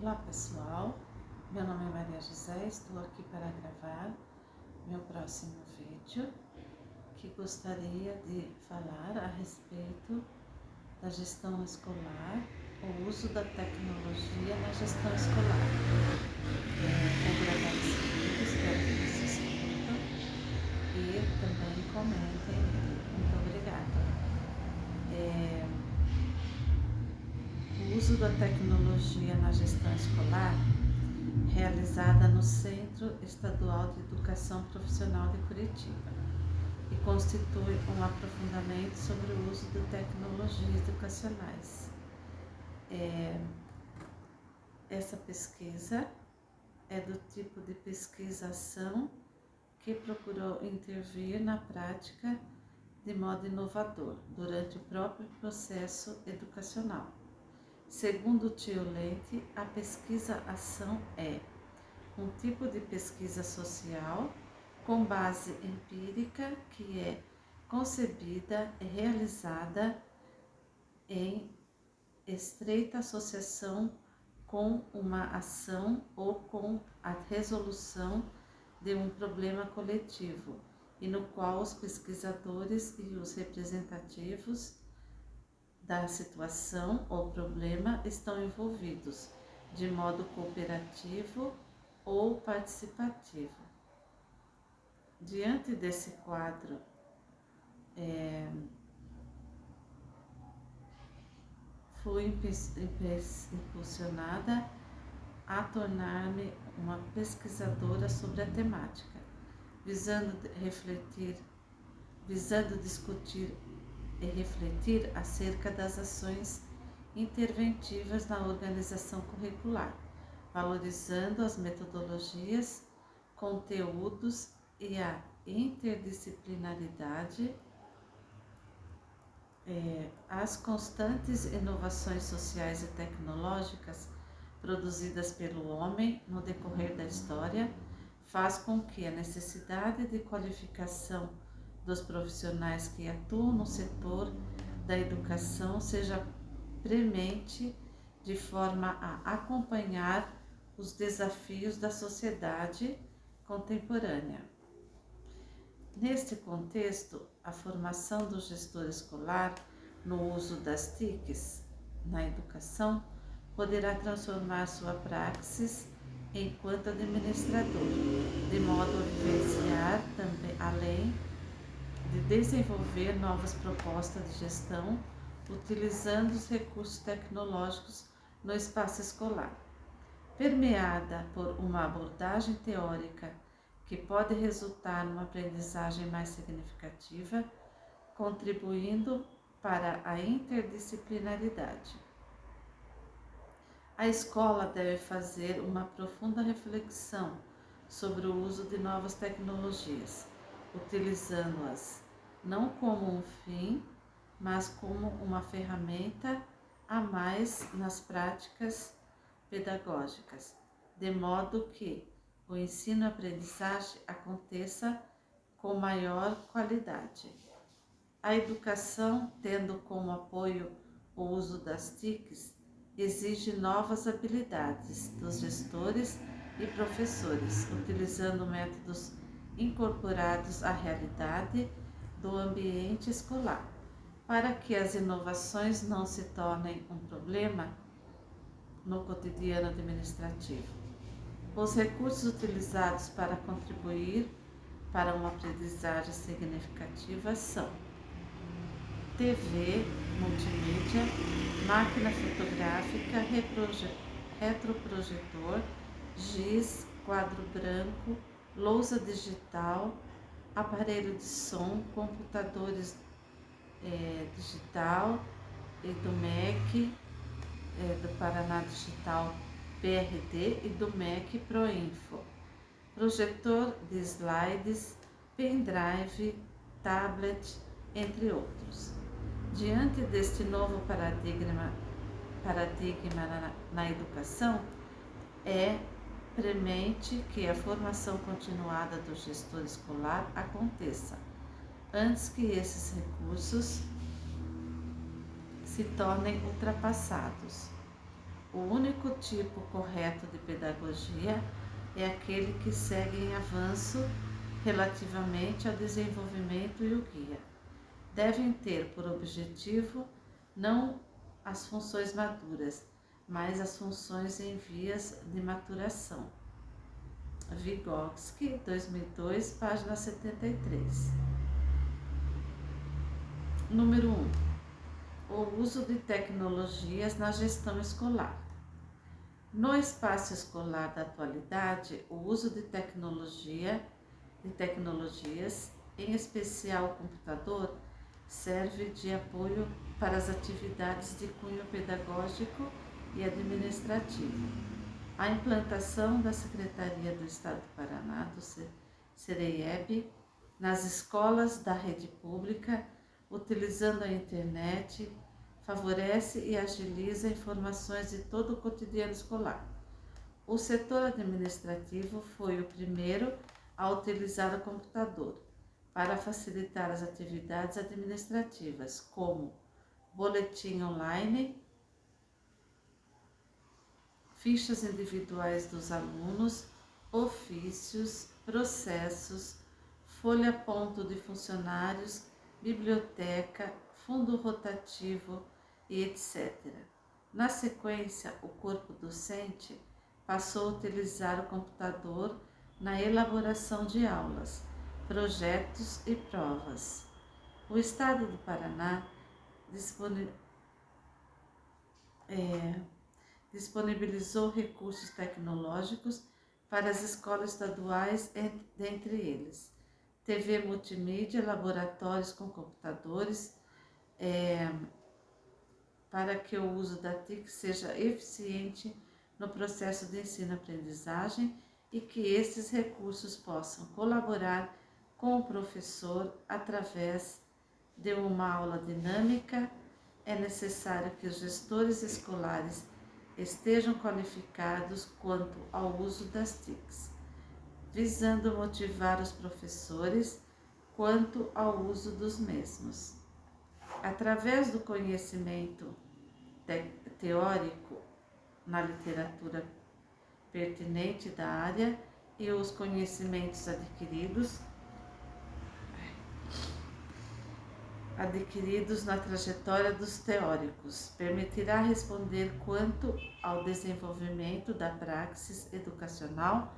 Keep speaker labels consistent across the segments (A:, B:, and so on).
A: Olá pessoal, meu nome é Maria José, estou aqui para gravar meu próximo vídeo que gostaria de falar a respeito da gestão escolar, o uso da tecnologia na gestão escolar. Vou gravar esse vídeo, espero que vocês curtam e também comentem. Muito obrigada. O uso da tecnologia na gestão escolar realizada no Centro Estadual de Educação Profissional de Curitiba e constitui um aprofundamento sobre o uso de tecnologias educacionais. Essa pesquisa é do tipo de pesquisação que procurou intervir na prática de modo inovador durante o próprio processo educacional. Segundo Thiolente, a pesquisa-ação é um tipo de pesquisa social com base empírica que é concebida e realizada em estreita associação com uma ação ou com a resolução de um problema coletivo e no qual os pesquisadores e os representativos da situação ou problema estão envolvidos de modo cooperativo ou participativo. Diante desse quadro, fui impulsionada a tornar-me uma pesquisadora sobre a temática, visando discutir e refletir acerca das ações interventivas na organização curricular, valorizando as metodologias, conteúdos e a interdisciplinaridade, as constantes inovações sociais e tecnológicas produzidas pelo homem no decorrer da história faz com que a necessidade de qualificação dos profissionais que atuam no setor da educação seja premente de forma a acompanhar os desafios da sociedade contemporânea. Neste contexto, a formação do gestor escolar no uso das TICs na educação poderá transformar sua praxis enquanto administrador, de modo a vivenciar também, além de desenvolver novas propostas de gestão, utilizando os recursos tecnológicos no espaço escolar. Permeada por uma abordagem teórica que pode resultar numa aprendizagem mais significativa, contribuindo para a interdisciplinaridade. A escola deve fazer uma profunda reflexão sobre o uso de novas tecnologias, utilizando-as não como um fim, mas como uma ferramenta a mais nas práticas pedagógicas, de modo que o ensino-aprendizagem aconteça com maior qualidade. A educação, tendo como apoio o uso das TICs, exige novas habilidades dos gestores e professores, utilizando métodos incorporados à realidade do ambiente escolar, para que as inovações não se tornem um problema no cotidiano administrativo. Os recursos utilizados para contribuir para uma aprendizagem significativa são TV, multimídia, máquina fotográfica, retroprojetor, giz, quadro branco, lousa digital, aparelho de som, computadores digital e do MEC, do Paraná Digital PRD e do MEC Proinfo, projetor de slides, pendrive, tablet, entre outros. Diante deste novo paradigma na educação, é premente que a formação continuada do gestor escolar aconteça, antes que esses recursos se tornem ultrapassados. O único tipo correto de pedagogia é aquele que segue em avanço relativamente ao desenvolvimento e o guia. Devem ter por objetivo não as funções maduras, mas as funções em vias de maturação. Vygotsky, 2002, página 73. Número 1. O uso de tecnologias na gestão escolar. No espaço escolar da atualidade, o uso de tecnologias, em especial o computador, serve de apoio para as atividades de cunho pedagógico e administrativo. A implantação da Secretaria do Estado do Paraná, do CEREIEB, nas escolas da rede pública, utilizando a internet, favorece e agiliza informações de todo o cotidiano escolar. O setor administrativo foi o primeiro a utilizar o computador para facilitar as atividades administrativas, como boletim online, fichas individuais dos alunos, ofícios, processos, folha-ponto de funcionários, biblioteca, fundo rotativo e etc. Na sequência, o corpo docente passou a utilizar o computador na elaboração de aulas, projetos e provas. O Estado do Paraná disponibilizou recursos tecnológicos para as escolas estaduais, dentre eles TV multimídia, laboratórios com computadores, para que o uso da TIC seja eficiente no processo de ensino-aprendizagem e que esses recursos possam colaborar com o professor através de uma aula dinâmica. É necessário que os gestores escolares estejam qualificados quanto ao uso das TICs, visando motivar os professores quanto ao uso dos mesmos. Através do conhecimento teórico na literatura pertinente da área e os conhecimentos adquiridos na trajetória dos teóricos, permitirá responder quanto ao desenvolvimento da praxis educacional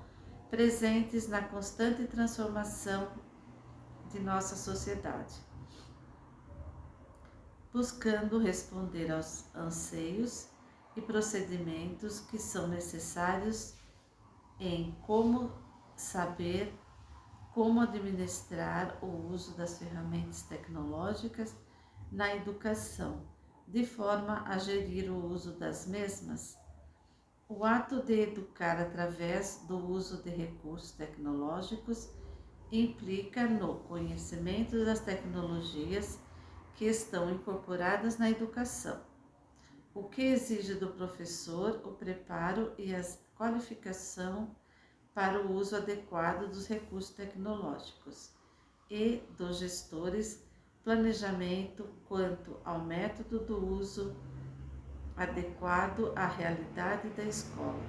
A: presentes na constante transformação de nossa sociedade, buscando responder aos anseios e procedimentos que são necessários em como saber como administrar o uso das ferramentas tecnológicas na educação, de forma a gerir o uso das mesmas. O ato de educar através do uso de recursos tecnológicos implica no conhecimento das tecnologias que estão incorporadas na educação, o que exige do professor o preparo e a qualificação para o uso adequado dos recursos tecnológicos e dos gestores, planejamento quanto ao método do uso adequado à realidade da escola,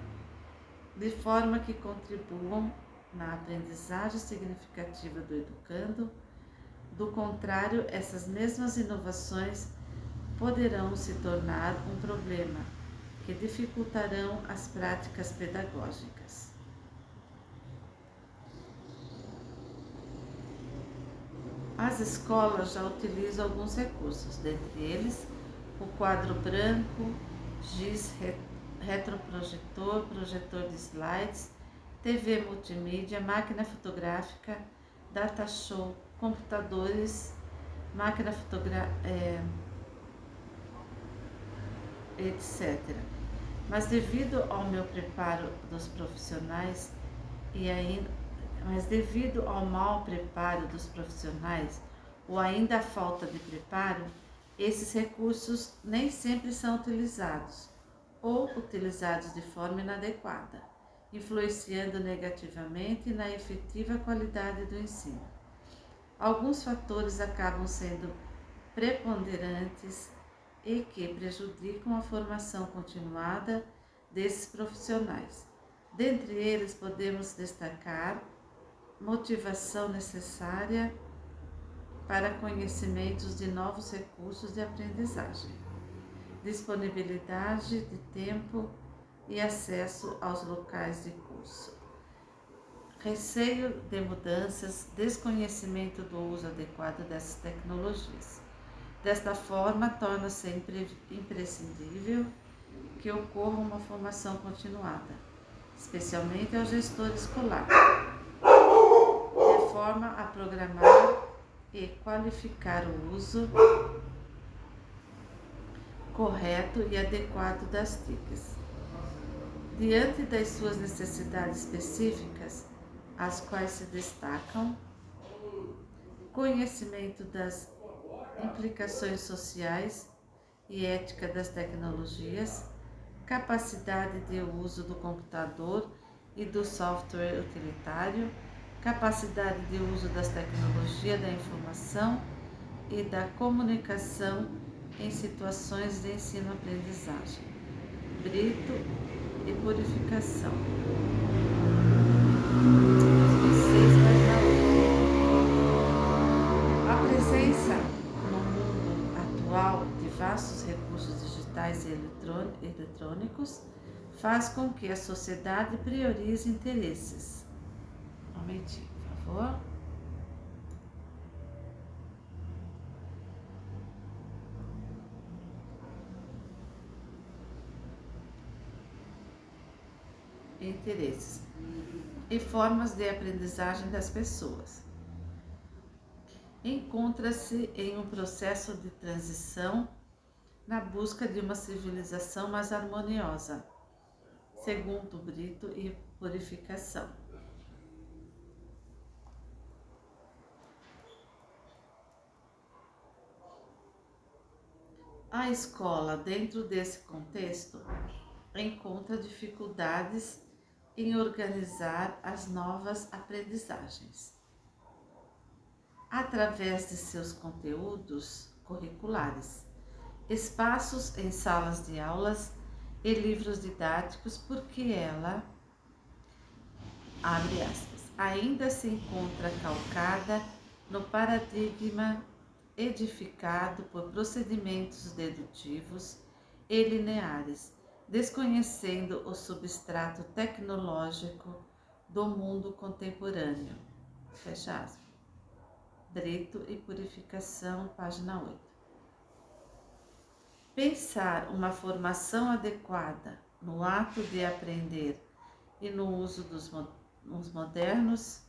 A: de forma que contribuam na aprendizagem significativa do educando. Do contrário, essas mesmas inovações poderão se tornar um problema que dificultarão as práticas pedagógicas. As escolas já utilizam alguns recursos, dentre eles o quadro branco, giz, retroprojetor, projetor de slides, TV multimídia, máquina fotográfica, data show, computadores, máquina fotográfica, etc. Mas devido ao meu preparo dos profissionais devido ao mau preparo dos profissionais ou ainda a falta de preparo, esses recursos nem sempre são utilizados ou utilizados de forma inadequada, influenciando negativamente na efetiva qualidade do ensino. Alguns fatores acabam sendo preponderantes e que prejudicam a formação continuada desses profissionais. Dentre eles, podemos destacar motivação necessária para conhecimentos de novos recursos de aprendizagem, disponibilidade de tempo e acesso aos locais de curso, receio de mudanças, desconhecimento do uso adequado dessas tecnologias. Desta forma, torna-se imprescindível que ocorra uma formação continuada, especialmente ao gestor escolar, de forma a programar e qualificar o uso correto e adequado das TICs. Diante das suas necessidades específicas, as quais se destacam conhecimento das implicações sociais e ética das tecnologias, capacidade de uso do computador e do software utilitário, capacidade de uso das tecnologias da informação e da comunicação em situações de ensino-aprendizagem, Brito e purificação. 2006, página 8. A presença no mundo atual de vastos recursos digitais e eletrônicos faz com que a sociedade priorize interesses. Um momentinho, por favor. Interesses e formas de aprendizagem das pessoas. Encontra-se em um processo de transição na busca de uma civilização mais harmoniosa, segundo Brito e purificação. A escola, dentro desse contexto, encontra dificuldades em organizar as novas aprendizagens, através de seus conteúdos curriculares, espaços em salas de aulas e livros didáticos, porque ela, abre aspas, ainda se encontra calcada no paradigma edificado por procedimentos dedutivos e lineares, desconhecendo o substrato tecnológico do mundo contemporâneo. Fecha aspas. Brito e purificação, página 8. Pensar uma formação adequada no ato de aprender e no uso dos modernos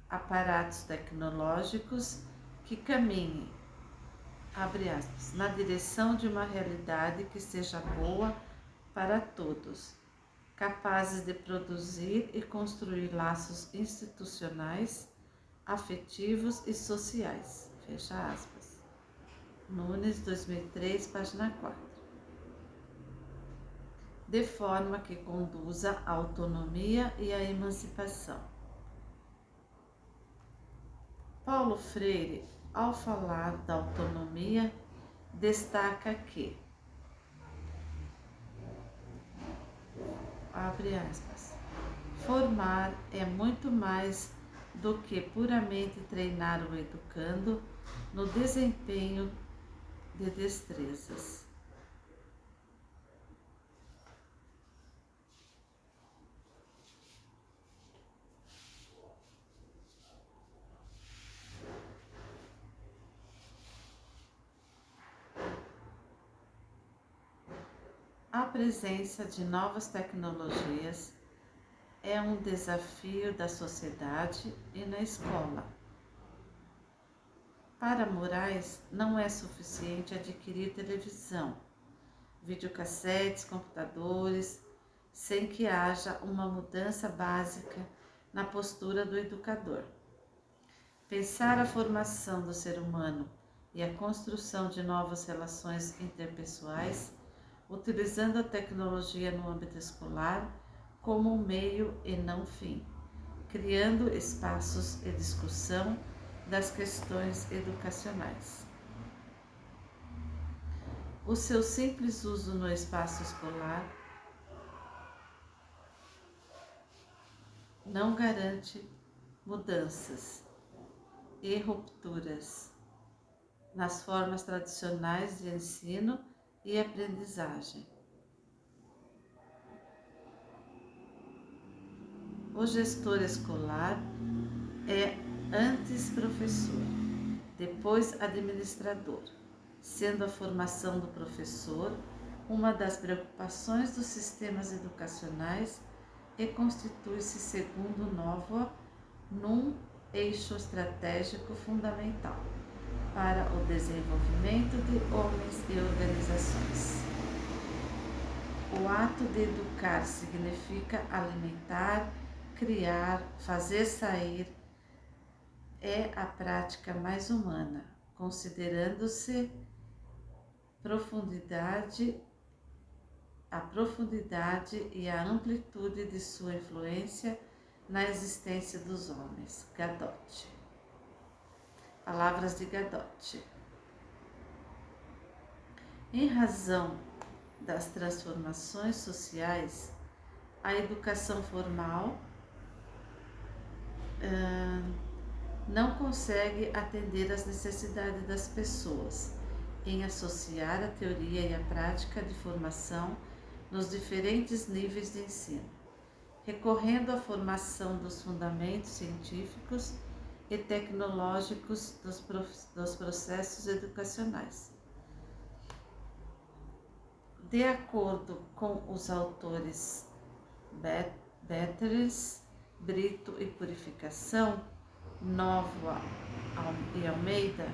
A: aparatos tecnológicos que caminhem, abre aspas, na direção de uma realidade que seja boa para todos, capazes de produzir e construir laços institucionais, afetivos e sociais. Fecha aspas. Nunes, 2003, página 4. De forma que conduza à autonomia e à emancipação. Paulo Freire, ao falar da autonomia, destaca que, abre aspas, formar é muito mais do que puramente treinar o educando no desempenho de destrezas. A presença de novas tecnologias é um desafio da sociedade e na escola. Para Moraes, não é suficiente adquirir televisão, videocassetes, computadores, sem que haja uma mudança básica na postura do educador. Pensar a formação do ser humano e a construção de novas relações interpessoais, utilizando a tecnologia no âmbito escolar como um meio e não fim, criando espaços de discussão das questões educacionais. O seu simples uso no espaço escolar não garante mudanças e rupturas nas formas tradicionais de ensino e aprendizagem. O gestor escolar é antes professor, depois administrador, sendo a formação do professor uma das preocupações dos sistemas educacionais e constitui-se, segundo Nova, num eixo estratégico fundamental para o desenvolvimento de homens e organizações. O ato de educar significa alimentar, criar, fazer sair. É a prática mais humana, considerando-se a profundidade e a amplitude de sua influência na existência dos homens. Gadot. Palavras de Gadot. Em razão das transformações sociais, a educação formal não consegue atender às necessidades das pessoas em associar a teoria e a prática de formação nos diferentes níveis de ensino, recorrendo à formação dos fundamentos científicos e tecnológicos dos processos educacionais. De acordo com os autores Betters, Brito e Purificação, Nova e Almeida,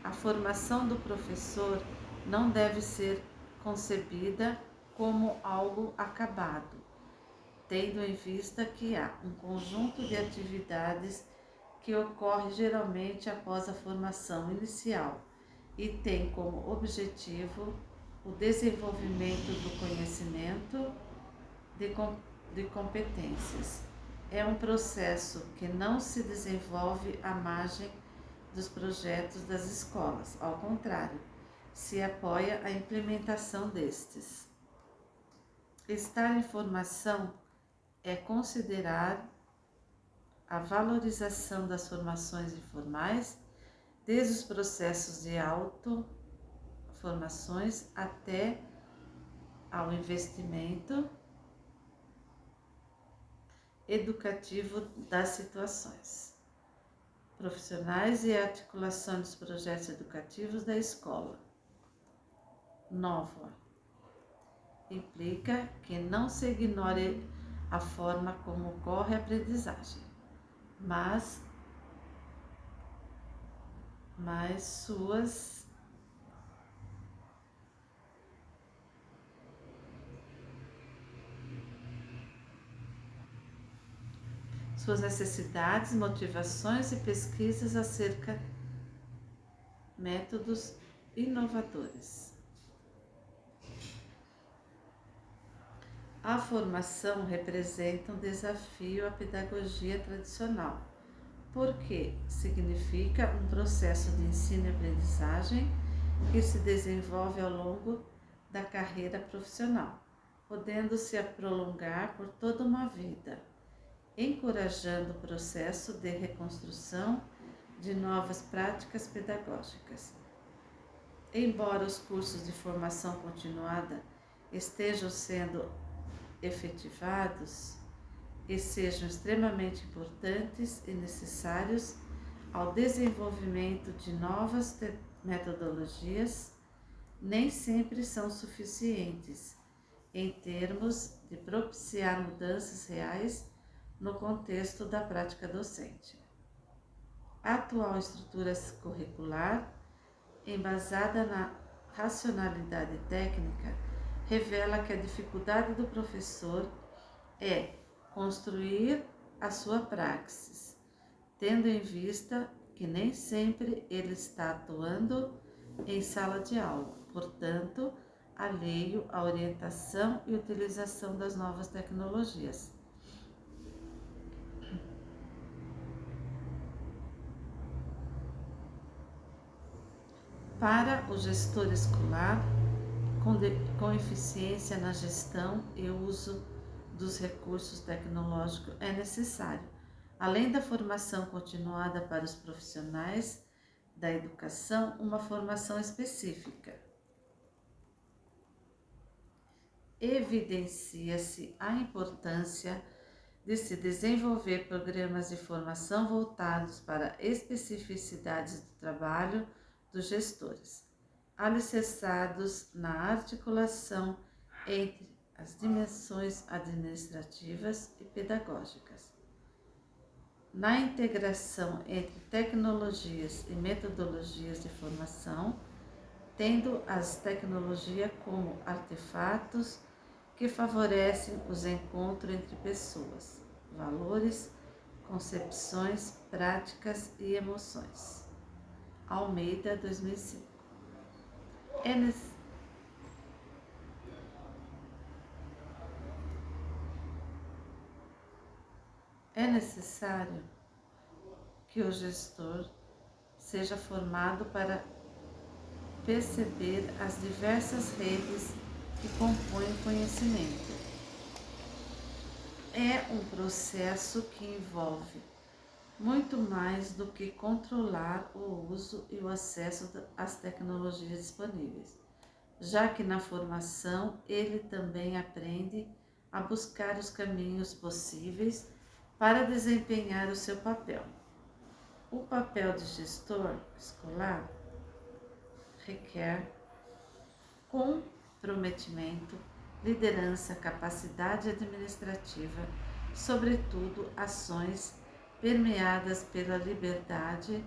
A: a formação do professor não deve ser concebida como algo acabado, tendo em vista que há um conjunto de atividades que ocorre geralmente após a formação inicial e tem como objetivo o desenvolvimento do conhecimento de competências. É um processo que não se desenvolve à margem dos projetos das escolas, ao contrário, se apoia a implementação destes. Estar em formação é considerar a valorização das formações informais, desde os processos de autoformações até ao investimento educativo das situações profissionais e a articulação dos projetos educativos da escola. Nova implica que não se ignore a forma como ocorre a aprendizagem, mas suas necessidades, motivações e pesquisas acerca de métodos inovadores. A formação representa um desafio à pedagogia tradicional, porque significa um processo de ensino e aprendizagem que se desenvolve ao longo da carreira profissional, podendo se prolongar por toda uma vida, encorajando o processo de reconstrução de novas práticas pedagógicas. Embora os cursos de formação continuada estejam sendo efetivados e sejam extremamente importantes e necessários ao desenvolvimento de novas metodologias, nem sempre são suficientes em termos de propiciar mudanças reais no contexto da prática docente. A atual estrutura curricular, embasada na racionalidade técnica, revela que a dificuldade do professor é construir a sua praxis, tendo em vista que nem sempre ele está atuando em sala de aula, portanto, alheio à orientação e utilização das novas tecnologias. Para o gestor escolar, com eficiência na gestão e uso dos recursos tecnológicos é necessário, além da formação continuada para os profissionais da educação, uma formação específica. Evidencia-se a importância de se desenvolver programas de formação voltados para especificidades do trabalho dos gestores, alicerçados na articulação entre as dimensões administrativas e pedagógicas, na integração entre tecnologias e metodologias de formação, tendo as tecnologias como artefatos que favorecem os encontros entre pessoas, valores, concepções, práticas e emoções. Almeida, 2005. É necessário que o gestor seja formado para perceber as diversas redes que compõem o conhecimento. É um processo que envolve muito mais do que controlar o uso e o acesso às tecnologias disponíveis, já que na formação ele também aprende a buscar os caminhos possíveis para desempenhar o seu papel. O papel de gestor escolar requer comprometimento, liderança, capacidade administrativa, sobretudo ações permeadas pela liberdade,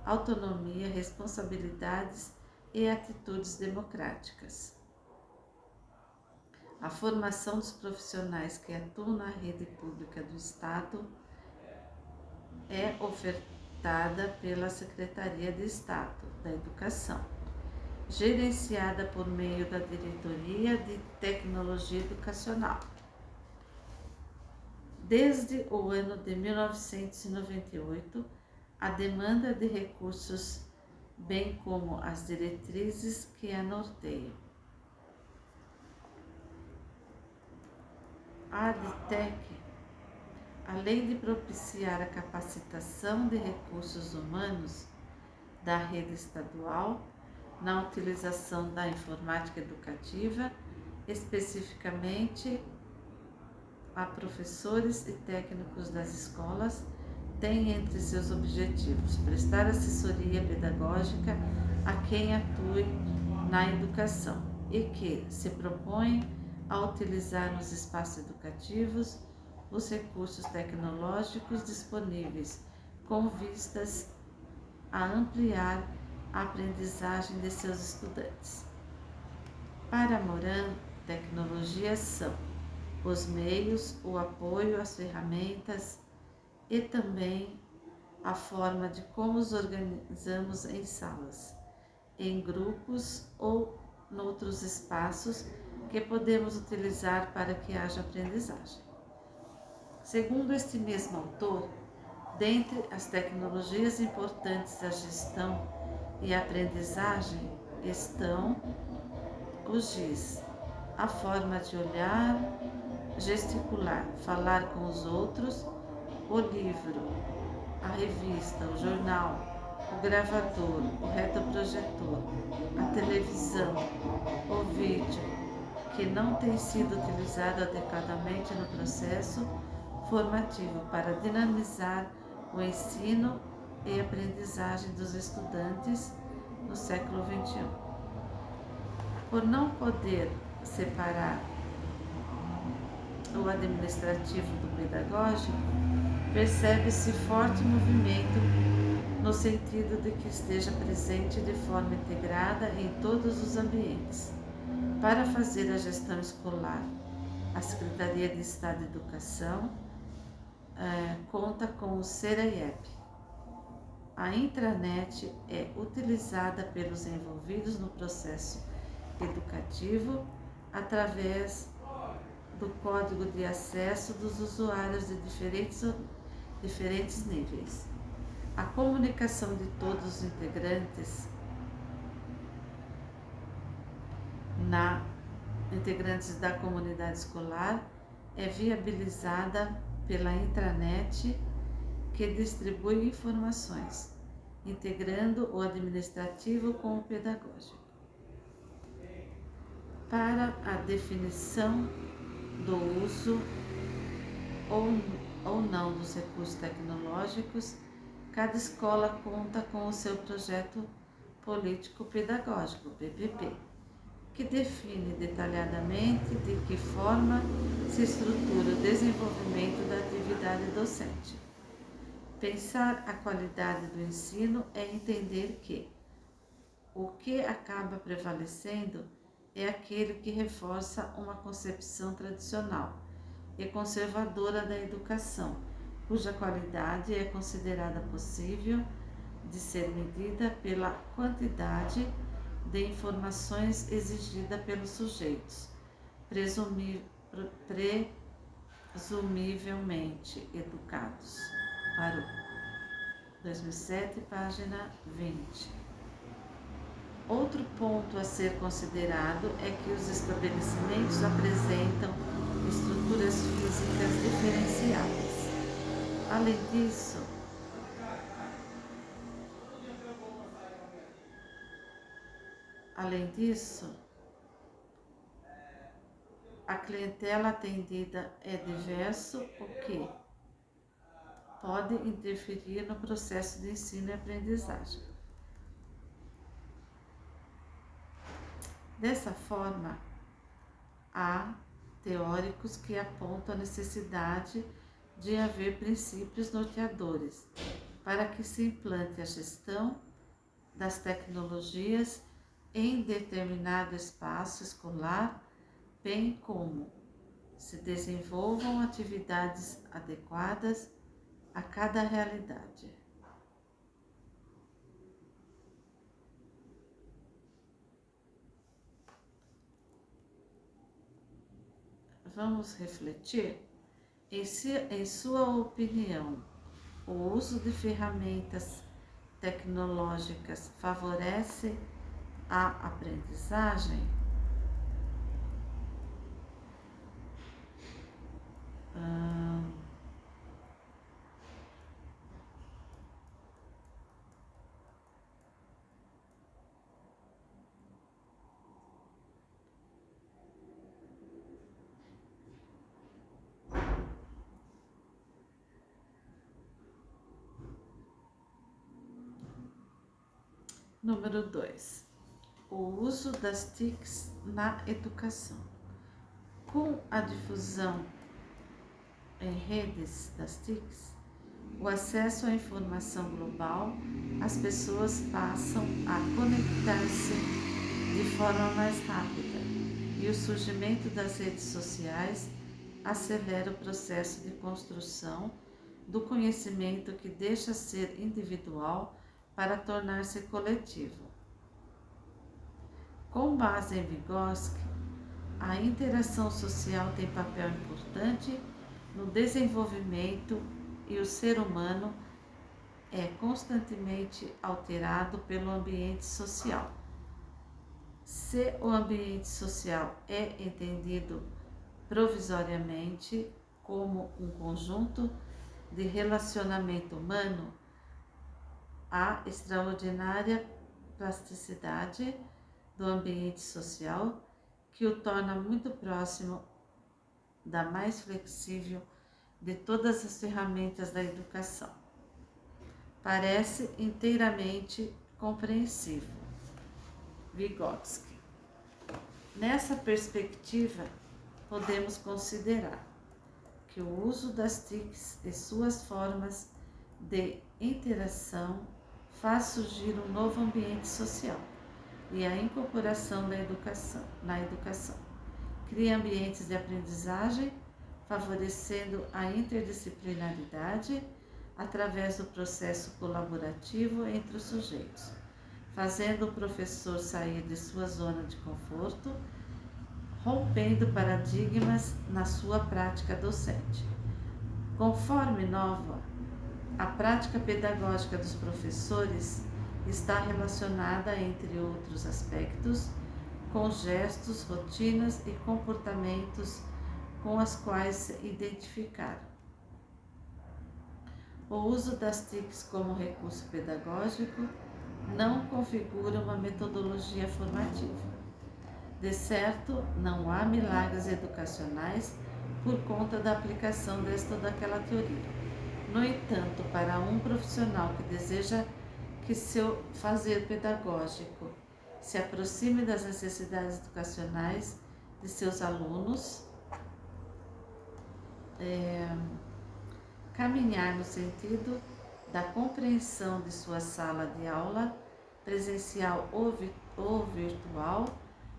A: autonomia, responsabilidades e atitudes democráticas. A formação dos profissionais que atuam na rede pública do Estado é ofertada pela Secretaria de Estado da Educação, gerenciada por meio da Diretoria de Tecnologia Educacional. Desde o ano de 1998, a demanda de recursos, bem como as diretrizes que a norteiam. A ADTEC, além de propiciar a capacitação de recursos humanos da rede estadual na utilização da informática educativa, especificamente a professores e técnicos das escolas, tem entre seus objetivos prestar assessoria pedagógica a quem atue na educação e que se propõe a utilizar nos espaços educativos os recursos tecnológicos disponíveis com vistas a ampliar a aprendizagem de seus estudantes. Para Moran, tecnologias são os meios, o apoio, as ferramentas e também a forma de como nos organizamos em salas, em grupos ou noutros espaços que podemos utilizar para que haja aprendizagem. Segundo este mesmo autor, dentre as tecnologias importantes da gestão e aprendizagem estão os GIS, a forma de olhar, gesticular, falar com os outros, o livro, a revista, o jornal, o gravador, o retroprojetor, a televisão, o vídeo, que não tem sido utilizado adequadamente no processo formativo para dinamizar o ensino e aprendizagem dos estudantes no século XXI. Por não poder separar o administrativo do pedagógico, percebe-se forte movimento no sentido de que esteja presente de forma integrada em todos os ambientes. Para fazer a gestão escolar, a Secretaria de Estado de Educação conta com o SERAIEP. A intranet é utilizada pelos envolvidos no processo educativo através do código de acesso dos usuários de diferentes níveis. A comunicação de todos os integrantes da comunidade escolar é viabilizada pela intranet, que distribui informações, integrando o administrativo com o pedagógico. Para a definição do uso ou não dos recursos tecnológicos, cada escola conta com o seu projeto político-pedagógico, PPP, que define detalhadamente de que forma se estrutura o desenvolvimento da atividade docente. Pensar a qualidade do ensino é entender que o que acaba prevalecendo é aquele que reforça uma concepção tradicional e conservadora da educação, cuja qualidade é considerada possível de ser medida pela quantidade de informações exigida pelos sujeitos, presumivelmente educados. Parou. 2007, página 20. Outro ponto a ser considerado é que os estabelecimentos apresentam estruturas físicas diferenciadas. Além disso, a clientela atendida é diverso, o que pode interferir no processo de ensino e aprendizagem. Dessa forma, há teóricos que apontam a necessidade de haver princípios norteadores para que se implante a gestão das tecnologias em determinado espaço escolar, bem como se desenvolvam atividades adequadas a cada realidade. Vamos refletir? Em sua opinião, o uso de ferramentas tecnológicas favorece a aprendizagem? Número 2. O uso das TICs na educação. Com a difusão em redes das TICs, o acesso à informação global, as pessoas passam a conectar-se de forma mais rápida e o surgimento das redes sociais acelera o processo de construção do conhecimento que deixa ser individual para tornar-se coletivo. Com base em Vygotsky, a interação social tem papel importante no desenvolvimento e o ser humano é constantemente alterado pelo ambiente social. Se o ambiente social é entendido provisoriamente como um conjunto de relacionamento humano, a extraordinária plasticidade do ambiente social que o torna muito próximo da mais flexível de todas as ferramentas da educação. Parece inteiramente compreensível. Vygotsky. Nessa perspectiva, podemos considerar que o uso das TICs e suas formas de interação faz surgir um novo ambiente social e a incorporação na educação. Cria ambientes de aprendizagem, favorecendo a interdisciplinaridade através do processo colaborativo entre os sujeitos, fazendo o professor sair de sua zona de conforto, rompendo paradigmas na sua prática docente. Conforme Nova, a prática pedagógica dos professores está relacionada, entre outros aspectos, com gestos, rotinas e comportamentos com as quais se identificaram. O uso das TICs como recurso pedagógico não configura uma metodologia formativa. De certo, não há milagres educacionais por conta da aplicação desta ou daquela teoria. No entanto, para um profissional que deseja que seu fazer pedagógico se aproxime das necessidades educacionais de seus alunos, caminhar no sentido da compreensão de sua sala de aula, presencial ou virtual,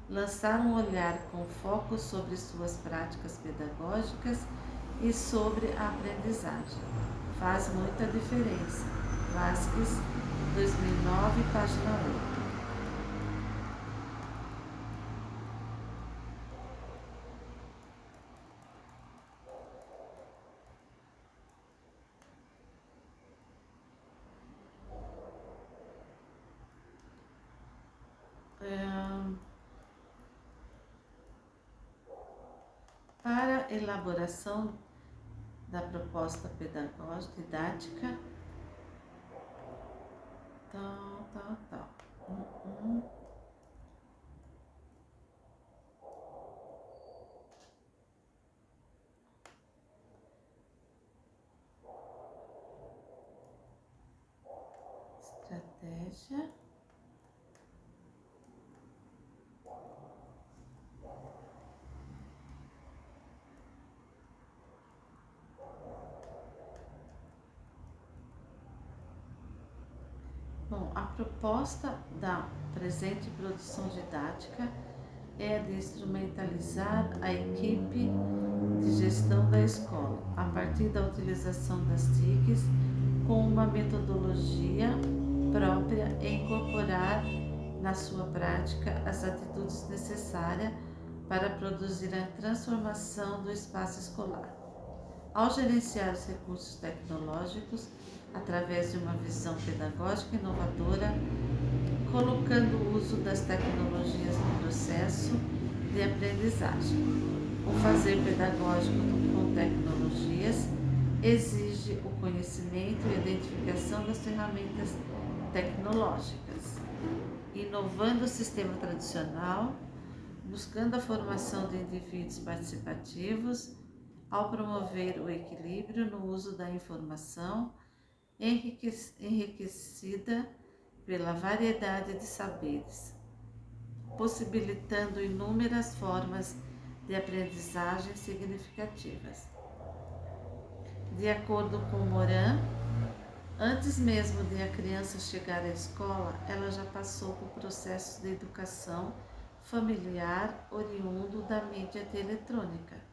A: lançar um olhar com foco sobre suas práticas pedagógicas e sobre a aprendizagem. Faz muita diferença. Vasquez, 2009, página 8. Para a elaboração da proposta pedagógica didática, tal. Estratégia. Bom, a proposta da presente produção didática é de instrumentalizar a equipe de gestão da escola, a partir da utilização das TICs, com uma metodologia própria e incorporar na sua prática as atitudes necessárias para produzir a transformação do espaço escolar. Ao gerenciar os recursos tecnológicos, através de uma visão pedagógica inovadora, colocando o uso das tecnologias no processo de aprendizagem. O fazer pedagógico com tecnologias exige o conhecimento e identificação das ferramentas tecnológicas, inovando o sistema tradicional, buscando a formação de indivíduos participativos, ao promover o equilíbrio no uso da informação, enriquecida pela variedade de saberes, possibilitando inúmeras formas de aprendizagem significativas. De acordo com Moran, antes mesmo de a criança chegar à escola, ela já passou por processos de educação familiar oriundo da mídia eletrônica.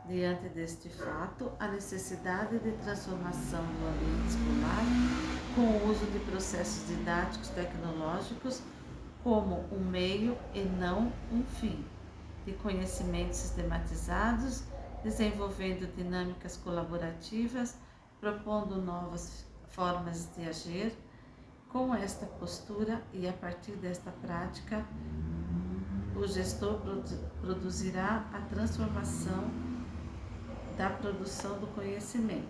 A: Diante deste fato, a necessidade de transformação do ambiente escolar com o uso de processos didáticos tecnológicos como um meio e não um fim, de conhecimentos sistematizados, desenvolvendo dinâmicas colaborativas, propondo novas formas de agir. Com esta postura e a partir desta prática, o gestor produzirá a transformação da produção do conhecimento,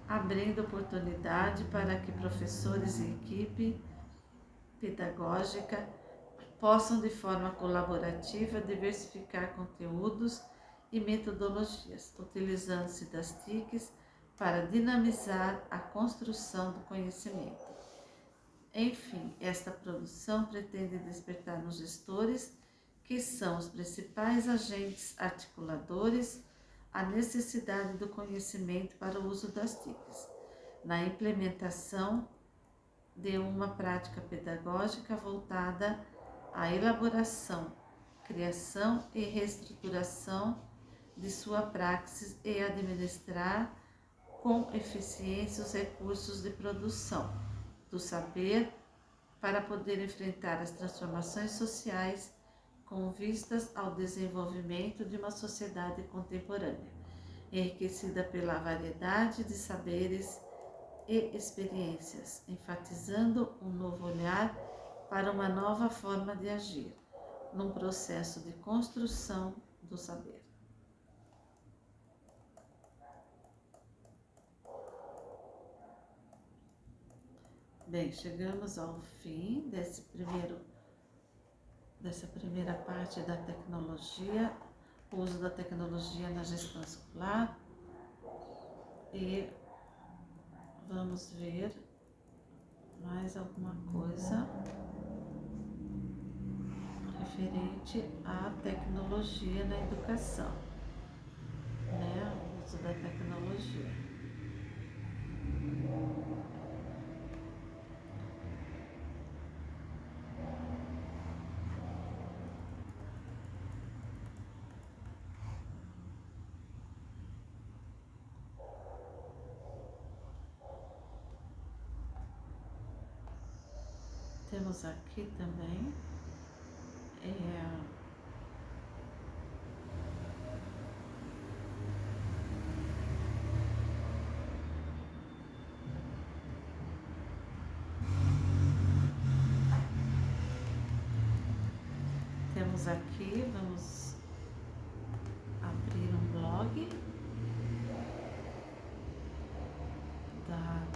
A: abrindo oportunidade para que professores e equipe pedagógica possam de forma colaborativa diversificar conteúdos e metodologias, utilizando-se das TICs para dinamizar a construção do conhecimento. Enfim, esta produção pretende despertar nos gestores, que são os principais agentes articuladores, a necessidade do conhecimento para o uso das TICs, na implementação de uma prática pedagógica voltada à elaboração, criação e reestruturação de sua praxis e administrar com eficiência os recursos de produção do saber para poder enfrentar as transformações sociais com vistas ao desenvolvimento de uma sociedade contemporânea, enriquecida pela variedade de saberes e experiências, enfatizando um novo olhar para uma nova forma de agir, num processo de construção do saber. Bem, chegamos ao fim dessa primeira parte da tecnologia, o uso da tecnologia na gestão escolar, e vamos ver mais alguma coisa referente à tecnologia na educação, né? O uso da tecnologia. Temos aqui também vamos abrir um blog da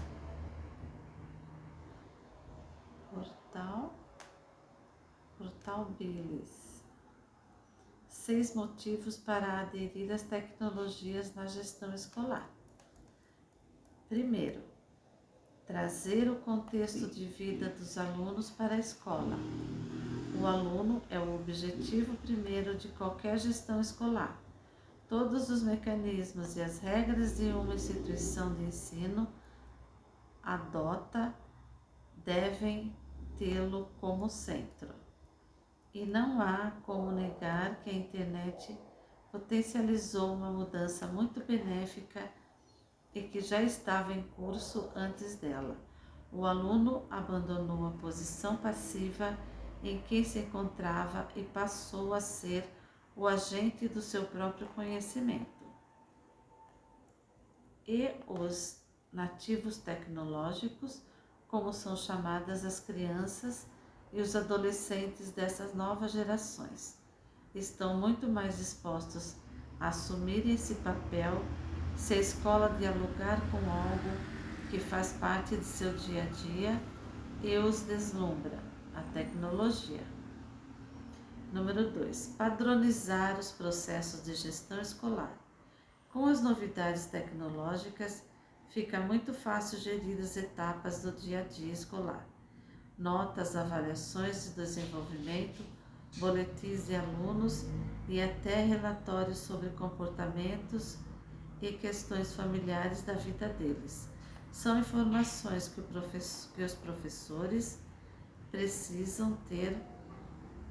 A: Portal Bilis. 6 motivos para aderir às tecnologias na gestão escolar. Primeiro, trazer o contexto de vida dos alunos para a escola. O aluno é o objetivo primeiro de qualquer gestão escolar. Todos os mecanismos e as regras de uma instituição de ensino adota devem tê-lo como centro. E não há como negar que a internet potencializou uma mudança muito benéfica e que já estava em curso antes dela. O aluno abandonou a posição passiva em que se encontrava e passou a ser o agente do seu próprio conhecimento. E os nativos tecnológicos, como são chamadas as crianças e os adolescentes dessas novas gerações, estão muito mais dispostos a assumir esse papel se a escola dialogar com algo que faz parte de seu dia a dia e os deslumbra, a tecnologia. Número 2. Padronizar os processos de gestão escolar. Com as novidades tecnológicas, fica muito fácil gerir as etapas do dia a dia escolar. Notas, avaliações de desenvolvimento, boletins de alunos e até relatórios sobre comportamentos e questões familiares da vida deles. São informações que os professores precisam ter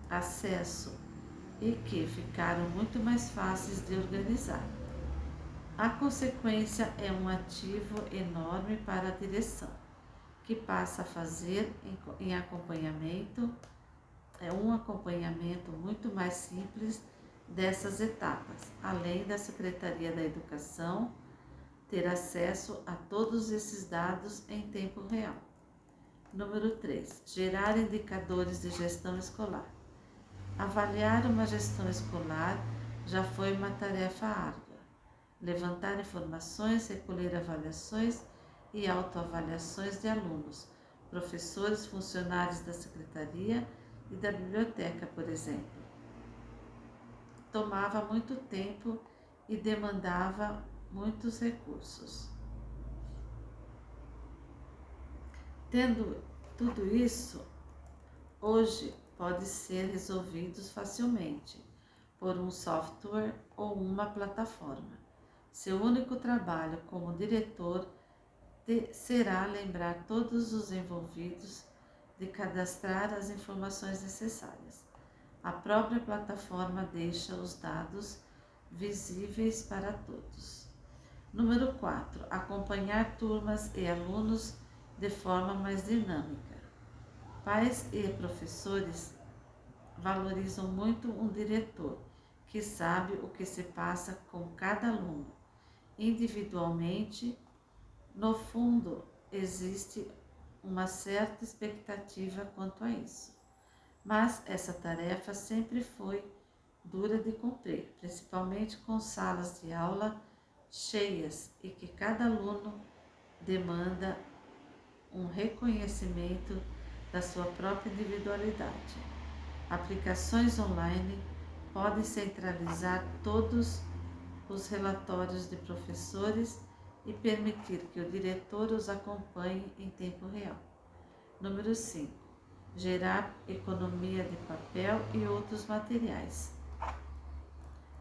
A: acesso e que ficaram muito mais fáceis de organizar. A consequência é um ativo enorme para a direção, que passa a fazer em acompanhamento, um acompanhamento muito mais simples dessas etapas, além da Secretaria da Educação ter acesso a todos esses dados em tempo real. Número 3. Gerar indicadores de gestão escolar. Avaliar uma gestão escolar já foi uma tarefa árdua. Levantar informações, recolher avaliações e autoavaliações de alunos, professores, funcionários da secretaria e da biblioteca, por exemplo. Tomava muito tempo e demandava muitos recursos. Tendo tudo isso, hoje pode ser resolvido facilmente por um software ou uma plataforma. Seu único trabalho como diretor será lembrar todos os envolvidos de cadastrar as informações necessárias. A própria plataforma deixa os dados visíveis para todos. Número 4. Acompanhar turmas e alunos de forma mais dinâmica. Pais e professores valorizam muito um diretor que sabe o que se passa com cada aluno. Individualmente, no fundo, existe uma certa expectativa quanto a isso. Mas essa tarefa sempre foi dura de cumprir, principalmente com salas de aula cheias e que cada aluno demanda um reconhecimento da sua própria individualidade. Aplicações online podem centralizar todos os relatórios de professores e permitir que o diretor os acompanhe em tempo real. Número 5. Gerar economia de papel e outros materiais.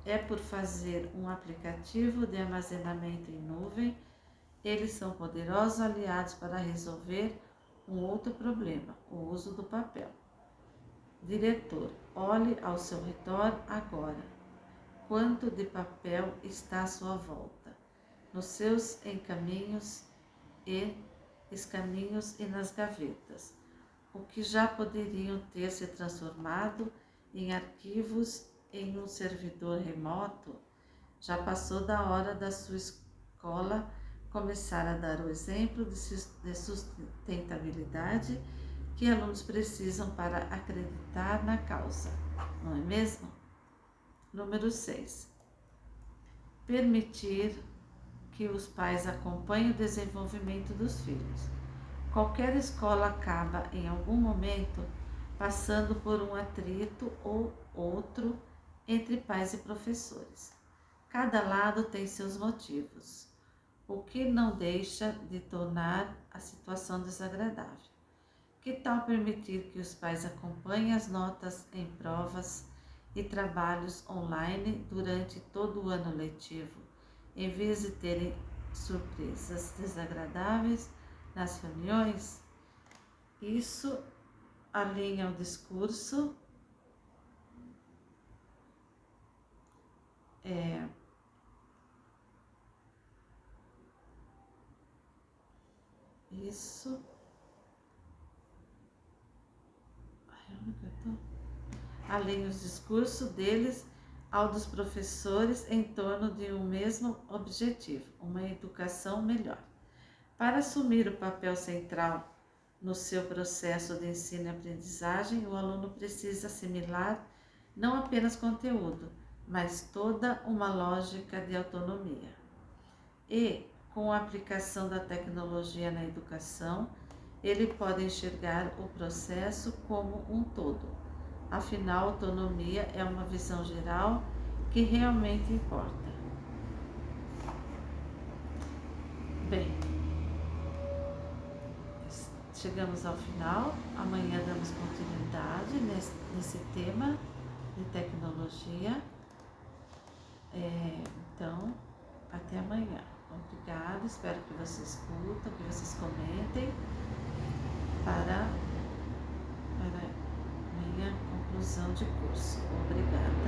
A: É por fazer um aplicativo de armazenamento em nuvem, eles são poderosos aliados para resolver um outro problema, o uso do papel. Diretor, olhe ao seu redor agora. Quanto de papel está à sua volta, nos seus encaminhos e escaninhos e nas gavetas, o que já poderiam ter se transformado em arquivos em um servidor remoto. Já passou da hora da sua escola começar a dar o exemplo de sustentabilidade que alunos precisam para acreditar na causa, não é mesmo? Número 6. Permitir que os pais acompanhem o desenvolvimento dos filhos. Qualquer escola acaba, em algum momento, passando por um atrito ou outro entre pais e professores. Cada lado tem seus motivos, o que não deixa de tornar a situação desagradável. Que tal permitir que os pais acompanhem as notas em provas e trabalhos online durante todo o ano letivo, em vez de terem surpresas desagradáveis nas reuniões? Isso alinha o discurso alinha os discursos deles ao dos professores em torno de um mesmo objetivo, uma educação melhor. Para assumir o papel central no seu processo de ensino e aprendizagem, o aluno precisa assimilar não apenas conteúdo, mas toda uma lógica de autonomia. E, com a aplicação da tecnologia na educação, ele pode enxergar o processo como um todo. Afinal, autonomia é uma visão geral que realmente importa. Bem, chegamos ao final. Amanhã damos continuidade nesse tema de tecnologia. Então, até amanhã. Obrigada, espero que vocês curtam, que vocês comentem para minha conclusão de curso. Obrigada.